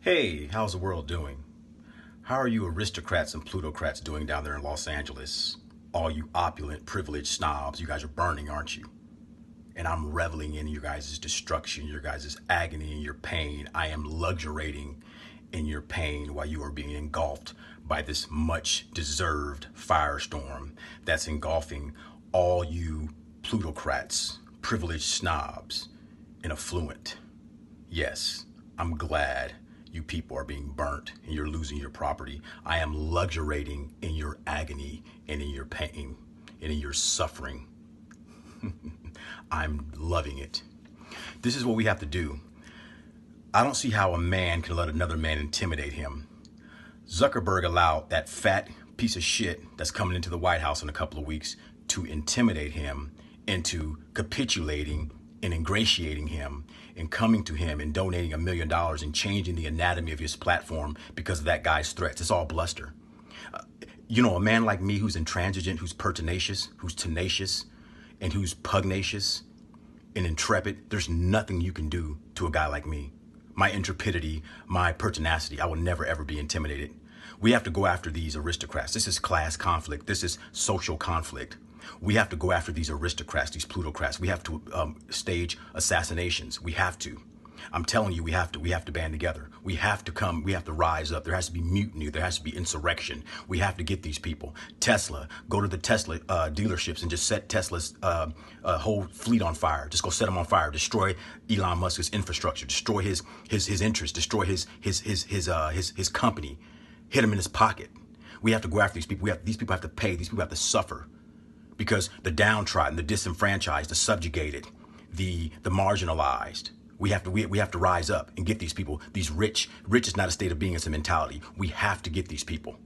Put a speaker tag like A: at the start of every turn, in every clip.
A: Hey, how's the world doing? How are you aristocrats and plutocrats doing down there in Los Angeles? All you opulent, privileged snobs, you guys are burning, aren't you? And I'm reveling in your guys' destruction, your guys' agony, and your pain. I am luxuriating in your pain while you are being engulfed by this much deserved firestorm that's engulfing all you plutocrats, privileged snobs, and affluent. Yes, I'm glad you people are being burnt and you're losing your property. I am luxuriating in your agony and in your pain and in your suffering. I'm loving it. This is what we have to do. I don't see how a man can let another man intimidate him. Zuckerberg allowed that fat piece of shit that's coming into the White House in a couple of weeks to intimidate him into capitulating and ingratiating him and coming to him and donating $1 million and changing the anatomy of his platform because of that guy's threats. It's all bluster. A man like me who's intransigent, who's pertinacious, who's tenacious, and who's pugnacious and intrepid, there's nothing you can do to a guy like me. My intrepidity, my pertinacity, I will never ever be intimidated. We have to go after these aristocrats. This is class conflict. This is social conflict. We have to go after these aristocrats, these plutocrats. We have to stage assassinations. We have to. I'm telling you, we have to band together. We have to come, we have to rise up. There has to be mutiny. There has to be insurrection. We have to get these people. Tesla, go to the Tesla dealerships and just set Tesla's whole fleet on fire. Just go set them on fire. Destroy Elon Musk's infrastructure. Destroy his interests. Destroy his company. Hit him in his pocket. We have to go after these people. These people have to pay. These people have to suffer. Because the downtrodden, the disenfranchised, the subjugated, the marginalized, we have to rise up and get these people. These rich is not a state of being, it's a mentality. We have to get these people.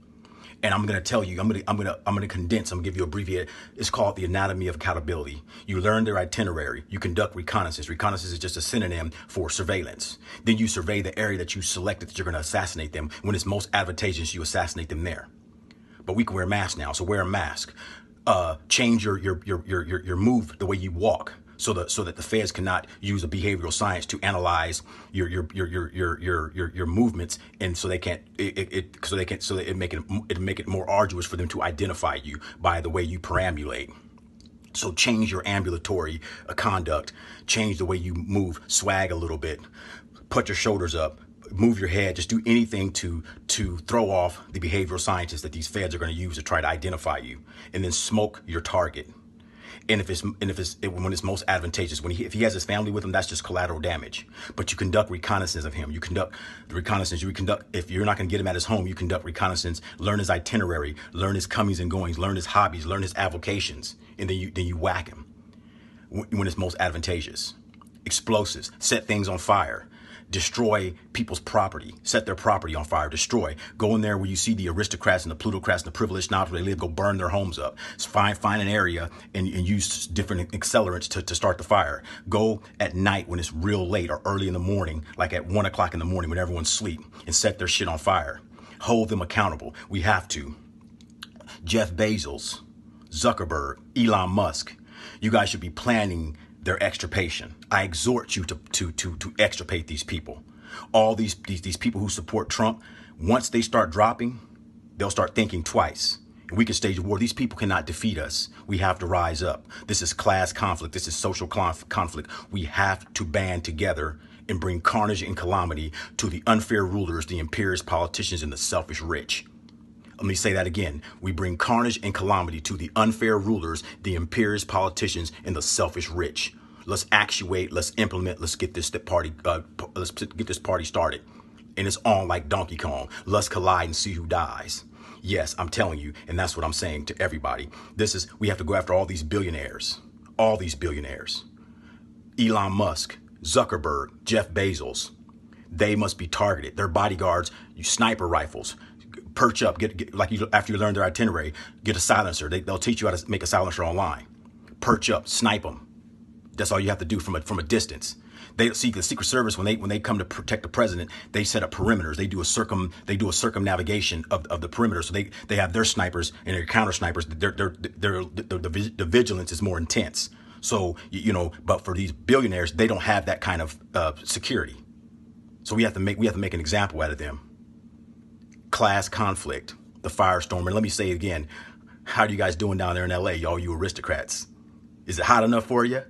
A: And I'm gonna tell you, I'm gonna condense, I'm gonna give you abbreviated. It's called the anatomy of accountability. You learn their itinerary, you conduct reconnaissance. Reconnaissance is just a synonym for surveillance. Then you survey the area that you selected that you're gonna assassinate them. When it's most advantageous, you assassinate them there. But we can wear masks now, so wear a mask. Change your move, the way you walk, so that the feds cannot use a behavioral science to analyze your movements, and so they can't it make it more arduous for them to identify you by the way you perambulate. So change your ambulatory conduct, change the way you move, swag a little bit, put your shoulders up, move your head, just do anything to throw off the behavioral scientists that these feds are going to use to try to identify you, and then smoke your target. And when it's most advantageous, if he has his family with him, that's just collateral damage. But you conduct reconnaissance of him. You conduct the reconnaissance. If you're not going to get him at his home, you conduct reconnaissance. Learn his itinerary. Learn his comings and goings. Learn his hobbies. Learn his avocations, and then you whack him when it's most advantageous. Explosives. Set things on fire. Destroy people's property, set their property on fire, destroy. Go in there where you see the aristocrats and the plutocrats and the privileged snobs where they live, go burn their homes up. Find an area and use different accelerants to start the fire. Go at night when it's real late or early in the morning, like at 1 o'clock in the morning when everyone's asleep, and set their shit on fire. Hold them accountable. We have to. Jeff Bezos, Zuckerberg, Elon Musk, you guys should be planning their extirpation. I exhort you to extirpate these people. All these people who support Trump, once they start dropping, they'll start thinking twice. And we can stage a war. These people cannot defeat us. We have to rise up. This is class conflict. This is social conflict. We have to band together and bring carnage and calamity to the unfair rulers, the imperious politicians, and the selfish rich. Let me say that again. We bring carnage and calamity to the unfair rulers, the imperious politicians, and the selfish rich. Let's actuate, let's implement, let's get this party started. And it's on like Donkey Kong. Let's collide and see who dies. Yes, I'm telling you, and that's what I'm saying to everybody. We have to go after all these billionaires. All these billionaires. Elon Musk, Zuckerberg, Jeff Bezos. They must be targeted. Their bodyguards, sniper rifles. Perch up, after you learn their itinerary, get a silencer. They'll teach you how to make a silencer online. Perch up, snipe them. That's all you have to do from a distance. They see the Secret Service when they come to protect the president. They set up perimeters. They do a circumnavigation of the perimeter. So they have their snipers and their counter snipers. The vigilance is more intense. So but for these billionaires, they don't have that kind of security. So we have to make an example out of them. Class conflict, the Firestorm. And let me say it again. How are you guys doing down there in LA, y'all, you aristocrats? Is it hot enough for you?